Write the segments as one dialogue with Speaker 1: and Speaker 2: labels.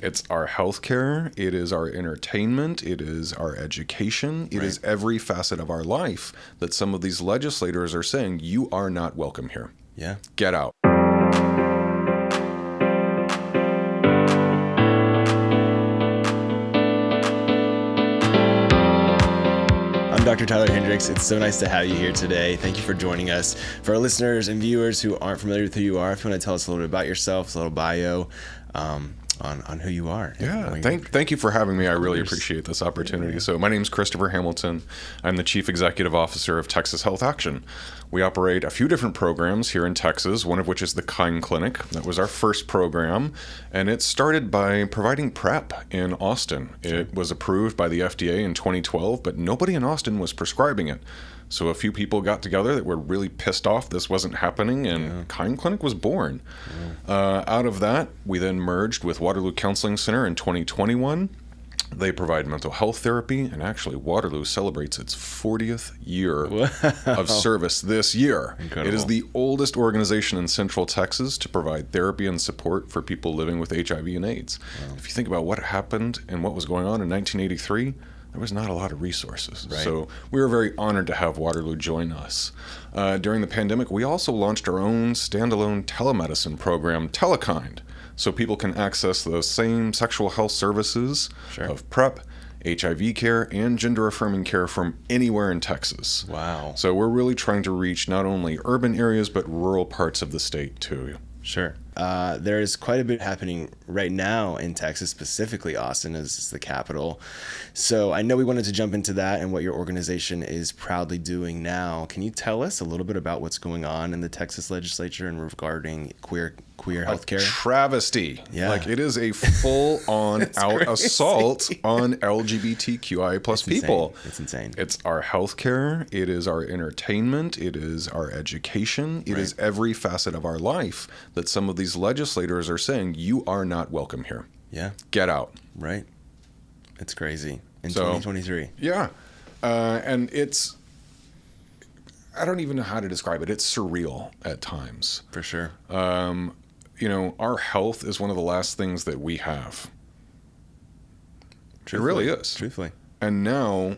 Speaker 1: It's our healthcare. It is our entertainment. It is our education. It is every facet of our life that some of these legislators are saying, you are not welcome here.
Speaker 2: Yeah.
Speaker 1: Get out.
Speaker 2: I'm Dr. Tyler Hendricks. It's so nice to have you here today. Thank you for joining us. For our listeners and viewers who aren't familiar with who you are, if you want to tell us a little bit about yourself, a little bio on who you are.
Speaker 1: Yeah, thank you for having me. I really appreciate this opportunity. So my name is Christopher Hamilton. I'm the Chief Executive Officer of Texas Health Action. We operate a few different programs here in Texas, one of which is the Kind Clinic. That was our first program, and it started by providing PrEP in Austin. It was approved by the FDA in 2012, but nobody in Austin was prescribing it. So a few people got together that were really pissed off this wasn't happening, and Kind Clinic was born. Out of that, we then merged with Waterloo Counseling Center in 2021. They provide mental health therapy, and actually Waterloo celebrates its 40th year of service this year.
Speaker 2: Incredible.
Speaker 1: It is the oldest organization in Central Texas to provide therapy and support for people living with HIV and AIDS. Wow. If you think about what happened and what was going on in 1983, there was not a lot of resources.
Speaker 2: Right.
Speaker 1: So we were very honored to have Waterloo join us. During the pandemic, we also launched our own standalone telemedicine program, Telekind, so people can access those same sexual health services of PrEP, HIV care, and gender-affirming care from anywhere in Texas.
Speaker 2: Wow.
Speaker 1: So we're really trying to reach not only urban areas, but rural parts of the state too.
Speaker 2: Sure. There is quite a bit happening right now in Texas, specifically Austin is the capital. So I know we wanted to jump into that and what your organization is proudly doing now. Can you tell us a little bit about what's going on in the Texas legislature and regarding queer healthcare?
Speaker 1: Travesty.
Speaker 2: Yeah.
Speaker 1: Like, it is a full-on out assault on LGBTQIA plus people.
Speaker 2: It's insane.
Speaker 1: It's our healthcare. It is our entertainment. It is our education. It is every facet of our life that some of these legislators are saying, you are not welcome here.
Speaker 2: Yeah.
Speaker 1: Get out.
Speaker 2: Right. It's crazy. In 2023.
Speaker 1: Yeah. And it's, I don't even know how to describe it. It's surreal at times.
Speaker 2: For sure.
Speaker 1: You know, our health is one of the last things that we have. It really is.
Speaker 2: Truthfully.
Speaker 1: And now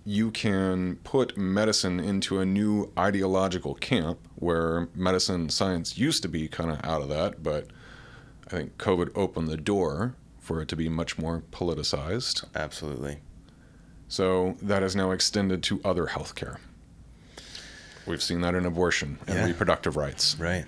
Speaker 1: you can put medicine into a new ideological camp where medicine science used to be kind of out of that, but I think COVID opened the door for it to be much more politicized.
Speaker 2: Absolutely.
Speaker 1: So that is now extended to other healthcare. We've seen that in abortion and reproductive rights.
Speaker 2: Right.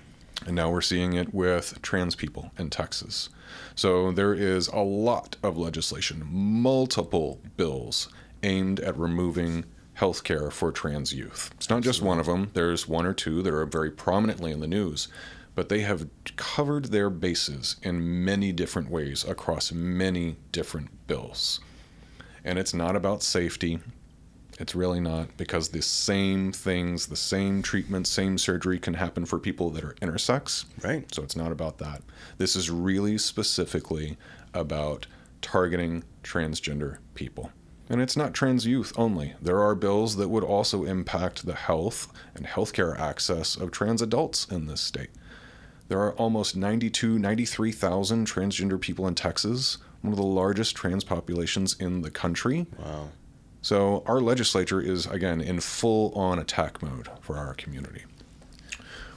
Speaker 1: And now we're seeing it with trans people in Texas. So there is a lot of legislation, multiple bills aimed at removing health care for trans youth. It's not just one of them. There's one or two that are very prominently in the news, but they have covered their bases in many different ways across many different bills. And it's not about safety. It's really not, because the same things, the same treatment, same surgery can happen for people that are intersex.
Speaker 2: Right.
Speaker 1: So it's not about that. This is really specifically about targeting transgender people. And it's not trans youth only. There are bills that would also impact the health and healthcare access of trans adults in this state. There are almost 93,000 transgender people in Texas, one of the largest trans populations in the country.
Speaker 2: Wow.
Speaker 1: So our legislature is, again, in full-on attack mode for our community.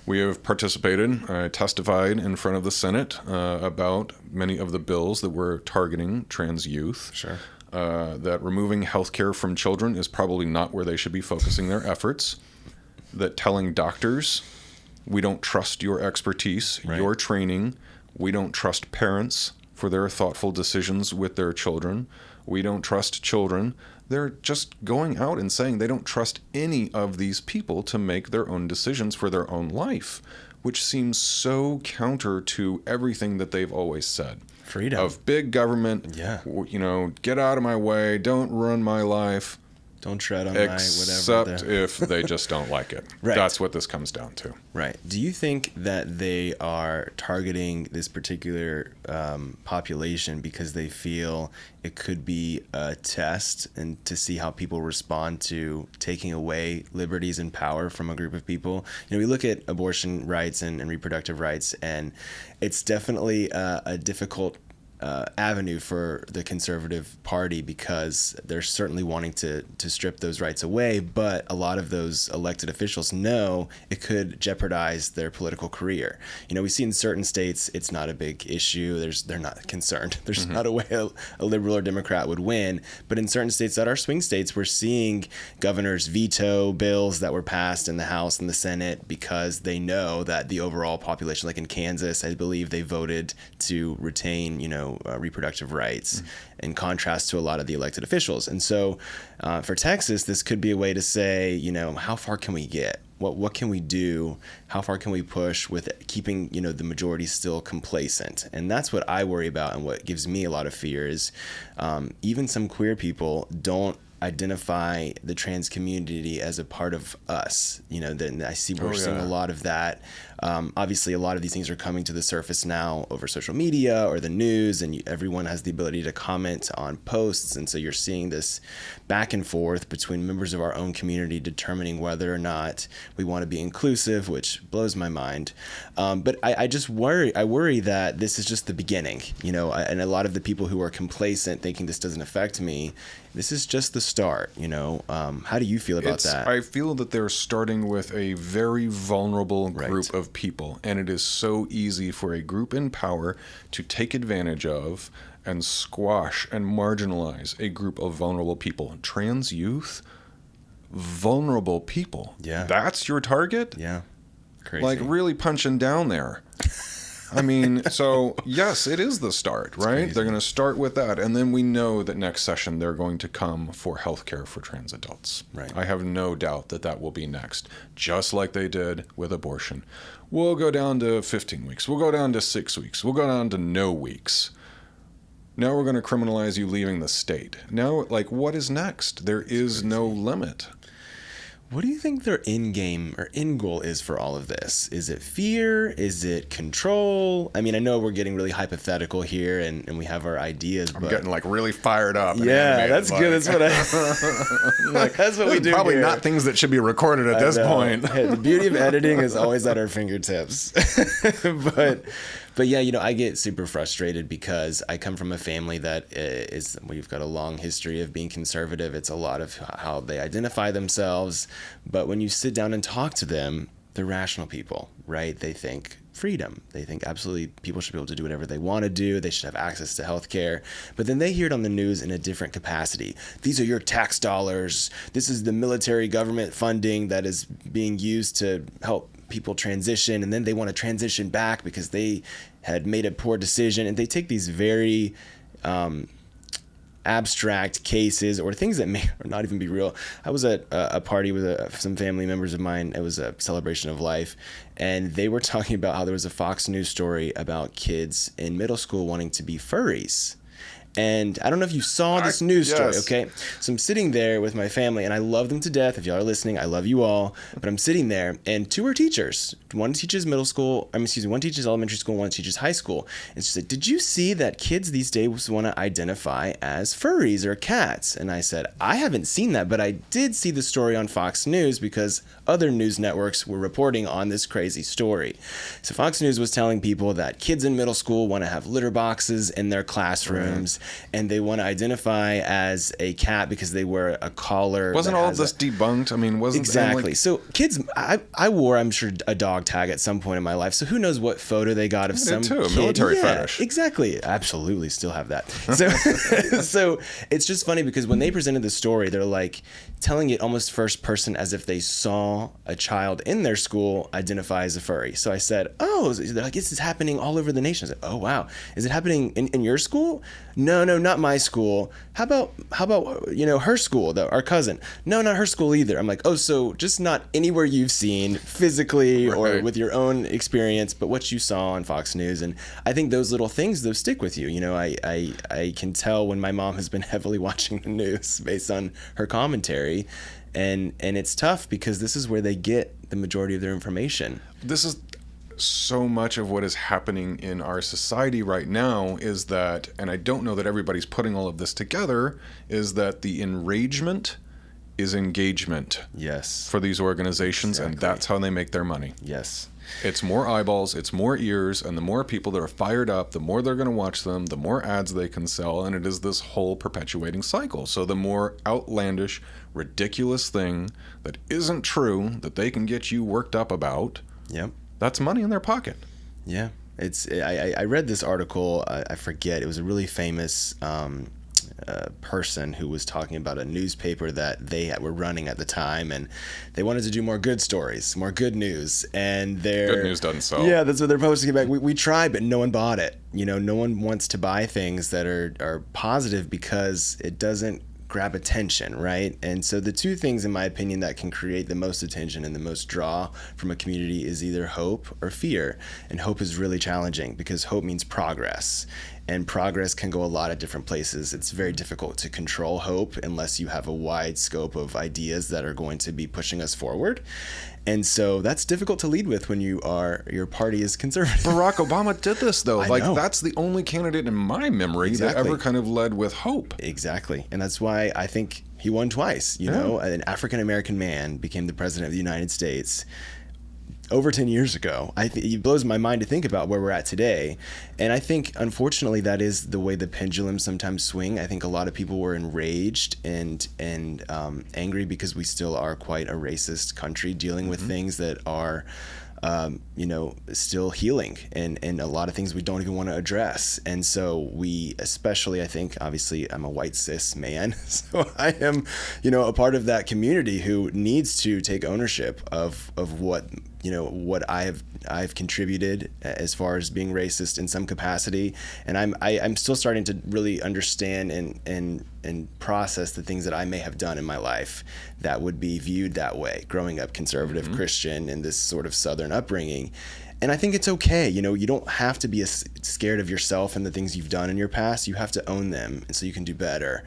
Speaker 1: We have participated, testified in front of the Senate about many of the bills that were targeting trans youth.
Speaker 2: Sure.
Speaker 1: That removing health care from children is probably not where they should be focusing their efforts. That telling doctors, we don't trust your expertise, your training. We don't trust parents for their thoughtful decisions with their children. We don't trust children. They're just going out and saying they don't trust any of these people to make their own decisions for their own life, which seems so counter to everything that they've always said.
Speaker 2: Freedom.
Speaker 1: Of big government, you know, get out of my way, don't run my life.
Speaker 2: Don't tread on my whatever.
Speaker 1: Except if they just don't like it.
Speaker 2: Right.
Speaker 1: That's what this comes down to.
Speaker 2: Right. Do you think that they are targeting this particular population because they feel it could be a test and to see how people respond to taking away liberties and power from a group of people? You know, we look at abortion rights and reproductive rights, and it's definitely a difficult avenue for the Conservative Party, because they're certainly wanting to strip those rights away. But a lot of those elected officials know it could jeopardize their political career. We see in certain states it's not a big issue. They're not concerned. There's not a way a liberal or Democrat would win. But in certain states that are swing states, we're seeing governors veto bills that were passed in the House and the Senate because they know that the overall population, like in Kansas, I believe they voted to retain, reproductive rights, in contrast to a lot of the elected officials. And so for Texas, this could be a way to say, how far can we get? What can we do? How far can we push with keeping, the majority still complacent? And that's what I worry about, and what gives me a lot of fear is even some queer people don't identify the trans community as a part of us. Then I see we're seeing a lot of that. Obviously, a lot of these things are coming to the surface now over social media or the news, and everyone has the ability to comment on posts. And so you're seeing this back and forth between members of our own community determining whether or not we want to be inclusive, which blows my mind. But I just worry that this is just the beginning, and a lot of the people who are complacent thinking this doesn't affect me, this is just the start, How do you feel about that?
Speaker 1: I feel that they're starting with a very vulnerable group of people, and it is so easy for a group in power to take advantage of and squash and marginalize a group of vulnerable people. Trans youth, vulnerable people.
Speaker 2: Yeah.
Speaker 1: That's your target?
Speaker 2: Yeah. Crazy.
Speaker 1: Like really punching down there. I mean, so yes, it is the start, right? They're going to start with that. And then we know that next session they're going to come for healthcare for trans adults.
Speaker 2: Right.
Speaker 1: I have no doubt that that will be next, just like they did with abortion. We'll go down to 15 weeks. We'll go down to 6 weeks. We'll go down to no weeks. Now we're going to criminalize you leaving the state. Now, what is next? There is no limit.
Speaker 2: What do you think their end game or end goal is for all of this? Is it fear? Is it control? I mean, I know we're getting really hypothetical here, and we have our ideas.
Speaker 1: I'm getting really fired up.
Speaker 2: Yeah, that's good. That's what that's what we do.
Speaker 1: Probably
Speaker 2: here.
Speaker 1: Not things that should be recorded at this point.
Speaker 2: Hey, the beauty of editing is always at our fingertips. But yeah, I get super frustrated because I come from a family that we've got a long history of being conservative. It's a lot of how they identify themselves. But when you sit down and talk to them, they're rational people, right? They think freedom. They think absolutely people should be able to do whatever they want to do. They should have access to healthcare. But then they hear it on the news in a different capacity. These are your tax dollars. This is the military government funding that is being used to help people transition, and then they want to transition back because they had made a poor decision. And they take these very abstract cases or things that may or not even be real. I was at a party with some family members of mine. It was a celebration of life, and they were talking about how there was a Fox News story about kids in middle school wanting to be furries. And I don't know if you saw this news story, okay? So I'm sitting there with my family, and I love them to death. If y'all are listening, I love you all. But I'm sitting there, and two are teachers. One teaches one teaches elementary school, one teaches high school. And she said, did you see that kids these days want to identify as furries or cats? And I said, I haven't seen that, but I did see the story on Fox News because other news networks were reporting on this crazy story. So Fox News was telling people that kids in middle school want to have litter boxes in their classrooms. Right. And they want to identify as a cat because they wear a collar.
Speaker 1: Wasn't all of this debunked? I mean, wasn't
Speaker 2: exactly. So kids, I wore, I'm sure, a dog tag at some point in my life. So who knows what photo they got of some
Speaker 1: too,
Speaker 2: kid.
Speaker 1: Military fetish.
Speaker 2: Exactly. Absolutely, still have that. So, so it's just funny because when they presented the story, they're like telling it almost first person as if they saw a child in their school identify as a furry. So I said, oh, they're like, this is happening all over the nation. I said, oh wow, is it happening in your school? No, not my school. How about her school, our cousin? No, not her school either. I'm like, oh, so just not anywhere you've seen physically or with your own experience, but what you saw on Fox News. And I think those little things, those stick with you. I can tell when my mom has been heavily watching the news based on her commentary. And it's tough because this is where they get the majority of their information.
Speaker 1: This is so much of what is happening in our society right now is that, and I don't know that everybody's putting all of this together, is that the enragement is engagement.
Speaker 2: Yes.
Speaker 1: For these organizations, exactly. And that's how they make their money.
Speaker 2: Yes.
Speaker 1: It's more eyeballs, it's more ears, and the more people that are fired up, the more they're going to watch them, the more ads they can sell, and it is this whole perpetuating cycle. So the more outlandish, ridiculous thing that isn't true that they can get you worked up about,
Speaker 2: Yep.
Speaker 1: that's money in their pocket.
Speaker 2: Yeah. I read this article, I forget, it was a really famous person who was talking about a newspaper that they were running at the time, and they wanted to do more good stories, more good news, and
Speaker 1: good news doesn't sell.
Speaker 2: Yeah, that's what they're posting back. We tried, but no one bought it. No one wants to buy things that are positive because it doesn't grab attention, right? And so the two things, in my opinion, that can create the most attention and the most draw from a community is either hope or fear. And hope is really challenging because hope means progress. And progress can go a lot of different places. It's very difficult to control hope unless you have a wide scope of ideas that are going to be pushing us forward. And so that's difficult to lead with when your party is conservative.
Speaker 1: Barack Obama did this, though.
Speaker 2: I know.
Speaker 1: That's the only candidate in my memory that ever kind of led with hope.
Speaker 2: Exactly. And that's why I think he won twice. An African-American man became the president of the United States over 10 years ago. It blows my mind to think about where we're at today. And I think, unfortunately, that is the way the pendulums sometimes swing. I think a lot of people were enraged and angry because we still are quite a racist country dealing with things that are still healing and a lot of things we don't even want to address. And so we, especially, I think, obviously I'm a white cis man, so I am, a part of that community who needs to take ownership of what I've contributed as far as being racist in some capacity. And I'm still starting to really understand and process the things that I may have done in my life that would be viewed that way, growing up conservative Christian in this sort of Southern upbringing. And I think it's okay. You don't have to be scared of yourself and the things you've done in your past. You have to own them, and so you can do better.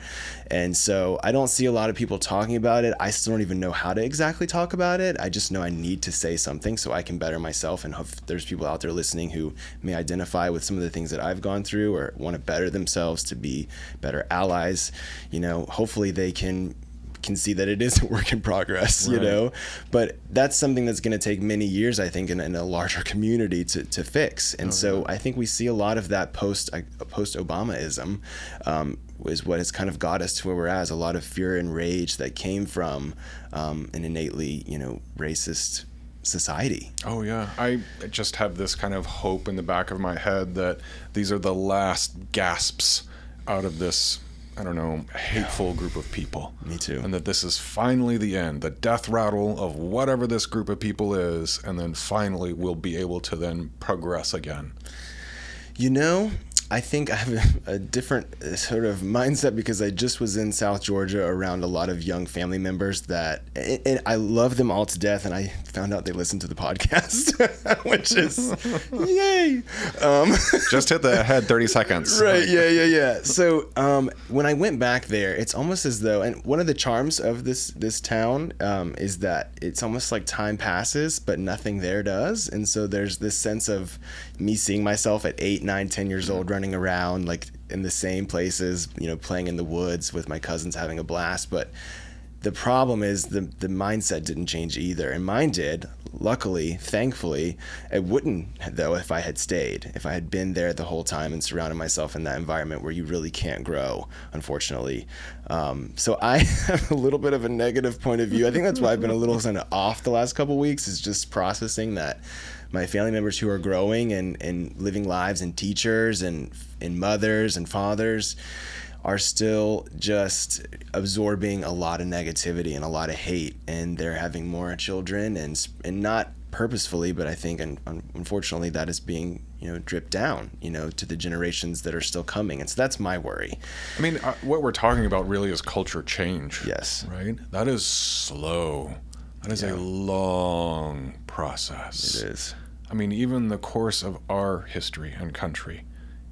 Speaker 2: And so I don't see a lot of people talking about it. I still don't even know how to exactly talk about it. I just know I need to say something so I can better myself. And hope there's people out there listening who may identify with some of the things that I've gone through or want to better themselves to be better allies. Hopefully they can see that it is a work in progress,
Speaker 1: right.
Speaker 2: But that's something that's going to take many years, I think, in a larger community to fix. And so I think we see a lot of that post-Obamaism is what has kind of got us to where we're at, is a lot of fear and rage that came from an innately, racist society.
Speaker 1: Oh, yeah. I just have this kind of hope in the back of my head that these are the last gasps out of this, I don't know, hateful group of people.
Speaker 2: Me too.
Speaker 1: And that this is finally the end, the death rattle of whatever this group of people is, and then finally we'll be able to then progress again.
Speaker 2: I think I have a different sort of mindset because I just was in South Georgia around a lot of young family members that, and I love them all to death, and I found out they listen to the podcast, which is, yay!
Speaker 1: Just hit the head 30 seconds.
Speaker 2: Right, yeah. So when I went back there, it's almost as though, and one of the charms of this town is that it's almost like time passes, but nothing there does. And so there's this sense of me seeing myself at 8, 9, 10 years old running around like in the same places, playing in the woods with my cousins, having a blast. But the problem is the mindset didn't change either, and mine did. Luckily, thankfully, it wouldn't though if I had stayed, if I had been there the whole time and surrounded myself in that environment where you really can't grow, unfortunately. So I have a little bit of a negative point of view. I think that's why I've been a little kind of off the last couple of weeks, is just processing that my family members who are growing and living lives, and teachers and mothers and fathers are still just absorbing a lot of negativity and a lot of hate, and they're having more children and not purposefully, but I think unfortunately that is being dripped down to the generations that are still coming. And so that's my worry.
Speaker 1: I mean, what we're talking about really is culture change.
Speaker 2: Yes.
Speaker 1: Right? That is slow. That is a long process.
Speaker 2: It is.
Speaker 1: I mean, even the course of our history and country,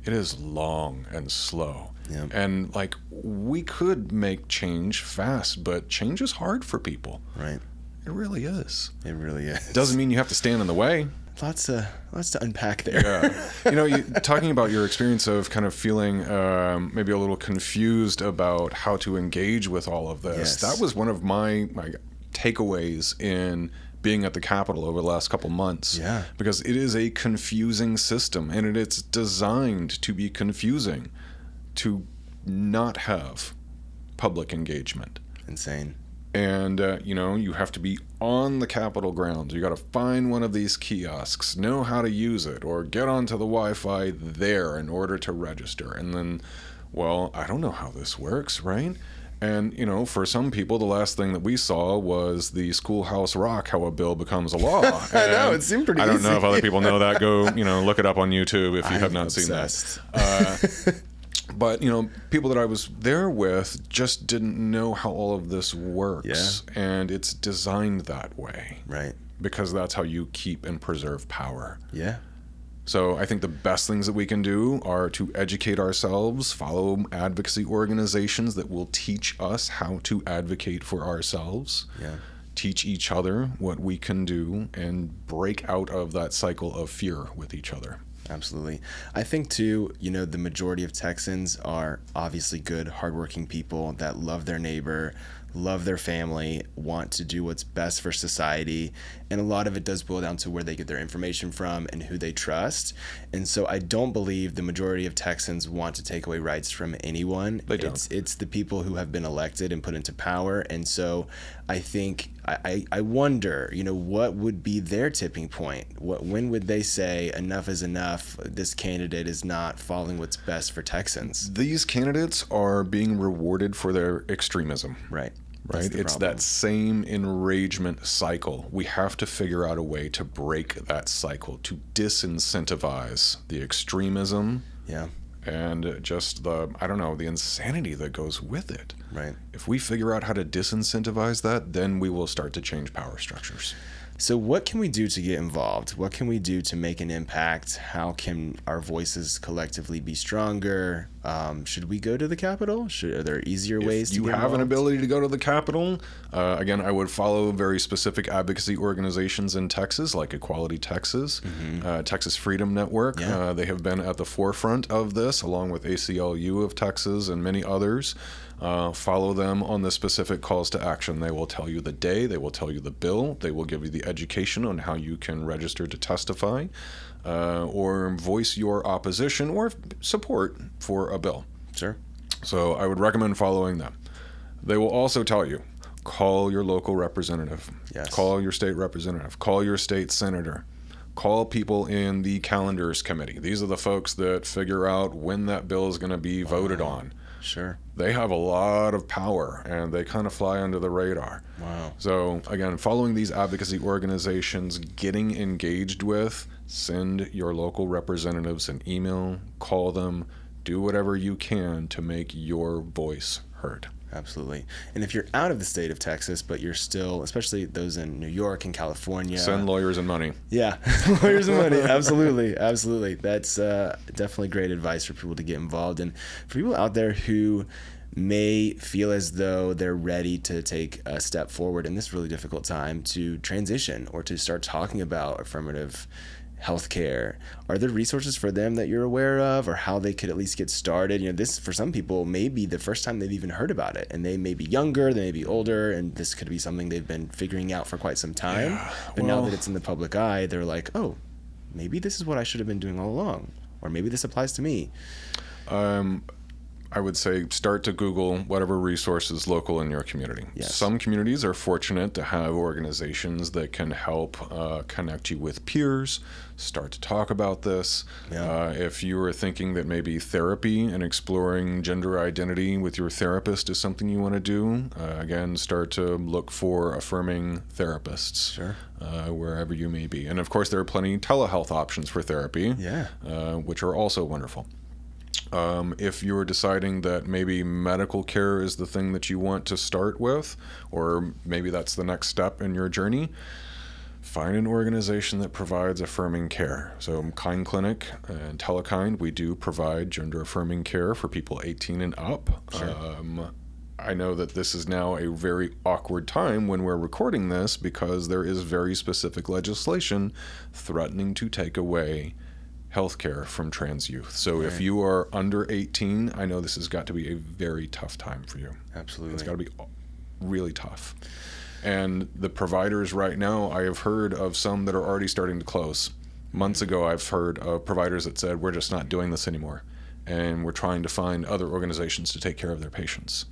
Speaker 1: it is long and slow.
Speaker 2: Yeah.
Speaker 1: And we could make change fast, but change is hard for people.
Speaker 2: Right.
Speaker 1: It really is.
Speaker 2: It really is.
Speaker 1: Doesn't mean you have to stand in the way.
Speaker 2: Lots to unpack there.
Speaker 1: Yeah. Talking about your experience of kind of feeling maybe a little confused about how to engage with all of this.
Speaker 2: Yes.
Speaker 1: That was one of my takeaways in being at the Capitol over the last couple months.
Speaker 2: Yeah.
Speaker 1: Because it is a confusing system, and it's designed to be confusing, to not have public engagement.
Speaker 2: Insane.
Speaker 1: And, you have to be on the Capitol grounds. You got to find one of these kiosks, know how to use it, or get onto the Wi-Fi there in order to register. And then, well, I don't know how this works, right? And, for some people, the last thing that we saw was the Schoolhouse Rock, how a bill becomes a law.
Speaker 2: I know, it seemed pretty
Speaker 1: I don't
Speaker 2: easy.
Speaker 1: know if other people know that. Go, look it up on YouTube if you have not
Speaker 2: obsessed.
Speaker 1: seen that. But, people that I was there with just didn't know how all of this works.
Speaker 2: Yeah.
Speaker 1: And it's designed that way.
Speaker 2: Right.
Speaker 1: Because that's how you keep and preserve power.
Speaker 2: Yeah.
Speaker 1: So I think the best things that we can do are to educate ourselves, follow advocacy organizations that will teach us how to advocate for ourselves, teach each other what we can do, and break out of that cycle of fear with each other.
Speaker 2: Absolutely. I think, too, the majority of Texans are obviously good, hardworking people that love their neighbor, love their family, want to do what's best for society. And a lot of it does boil down to where they get their information from and who they trust. And so I don't believe the majority of Texans want to take away rights from anyone.
Speaker 1: They don't.
Speaker 2: It's the people who have been elected and put into power. And so I think, I wonder, what would be their tipping point? When would they say enough is enough? This candidate is not following what's best for Texans.
Speaker 1: These candidates are being rewarded for their extremism.
Speaker 2: Right.
Speaker 1: Right? It's that same enragement cycle. We have to figure out a way to break that cycle, to disincentivize the extremism.
Speaker 2: Yeah.
Speaker 1: And just the insanity that goes with it.
Speaker 2: Right.
Speaker 1: If we figure out how to disincentivize that, then we will start to change power structures.
Speaker 2: So what can we do to get involved? What can we do to make an impact? How can our voices collectively be stronger? Should we go to the Capitol? Are there easier ways to get involved?
Speaker 1: If you have an ability to go to the Capitol, again, I would follow very specific advocacy organizations in Texas, like Equality Texas, Texas Freedom Network.
Speaker 2: Yeah.
Speaker 1: They have been at the forefront of this, along with ACLU of Texas and many others. Follow them on the specific calls to action. They will tell you the day, they will tell you the bill, they will give you the education on how you can register to testify, or voice your opposition or support for a bill.
Speaker 2: Sure.
Speaker 1: So I would recommend following them. They will also tell you, call your local representative,
Speaker 2: Yes.
Speaker 1: Call your state representative, call your state senator, call people in the calendars committee. These are the folks that figure out when that bill is going to be voted on.
Speaker 2: Sure.
Speaker 1: They have a lot of power, and they kind of fly under the radar.
Speaker 2: Wow.
Speaker 1: So, again, following these advocacy organizations, getting engaged with, send your local representatives an email, call them, do whatever you can to make your voice heard.
Speaker 2: Absolutely. And if you're out of the state of Texas, but you're still, especially those in New York and California.
Speaker 1: Send lawyers and money.
Speaker 2: Yeah, lawyers and money. Absolutely. Absolutely. That's definitely great advice for people to get involved. And for people out there who may feel as though they're ready to take a step forward in this really difficult time to transition or to start talking about affirmative healthcare, are there resources for them that you're aware of, or how they could at least get started? This for some people may be the first time they've even heard about it, and they may be younger, they may be older, and this could be something they've been figuring out for quite some time.
Speaker 1: Yeah,
Speaker 2: but now that it's in the public eye, they're like, oh, maybe this is what I should have been doing all along, or maybe this applies to me.
Speaker 1: I would say start to Google whatever resources local in your community.
Speaker 2: Yes.
Speaker 1: Some communities are fortunate to have organizations that can help connect you with peers, start to talk about this.
Speaker 2: Yeah.
Speaker 1: If you are thinking that maybe therapy and exploring gender identity with your therapist is something you want to do, again, start to look for affirming therapists.
Speaker 2: Sure.
Speaker 1: Wherever you may be. And of course, there are plenty of telehealth options for therapy,
Speaker 2: Yeah.
Speaker 1: Which are also wonderful. If you're deciding that maybe medical care is the thing that you want to start with, or maybe that's the next step in your journey, find an organization that provides affirming care. So Kind Clinic and Telekind, we do provide gender affirming care for people 18 and up.
Speaker 2: Sure.
Speaker 1: I know that this is now a very awkward time when we're recording this because there is very specific legislation threatening to take away healthcare from trans youth. So
Speaker 2: Right.
Speaker 1: if you are under 18, I know this has got to be a very tough time for you.
Speaker 2: Absolutely.
Speaker 1: It's got to be really tough. And the providers right now, I have heard of some that are already starting to close. Months ago, I've heard of providers that said, we're just not doing this anymore. And we're trying to find other organizations to take care of their patients.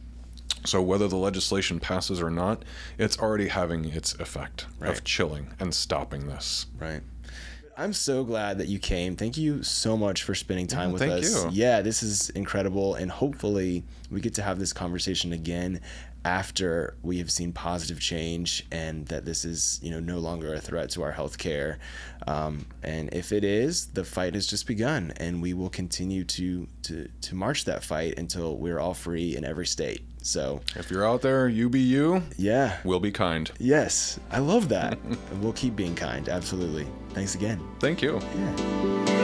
Speaker 1: So whether the legislation passes or not, it's already having its effect of chilling and stopping this.
Speaker 2: Right. I'm so glad that you came. Thank you so much for spending time with us.
Speaker 1: Thank you.
Speaker 2: Yeah, this is incredible. And hopefully we get to have this conversation again after we have seen positive change and that this is, no longer a threat to our healthcare. And if it is, the fight has just begun, and we will continue to march that fight until we're all free in every state. So
Speaker 1: if you're out there, you be you.
Speaker 2: Yeah.
Speaker 1: We'll be kind.
Speaker 2: Yes. I love that. And we'll keep being kind. Absolutely. Thanks again.
Speaker 1: Thank you.
Speaker 2: Yeah.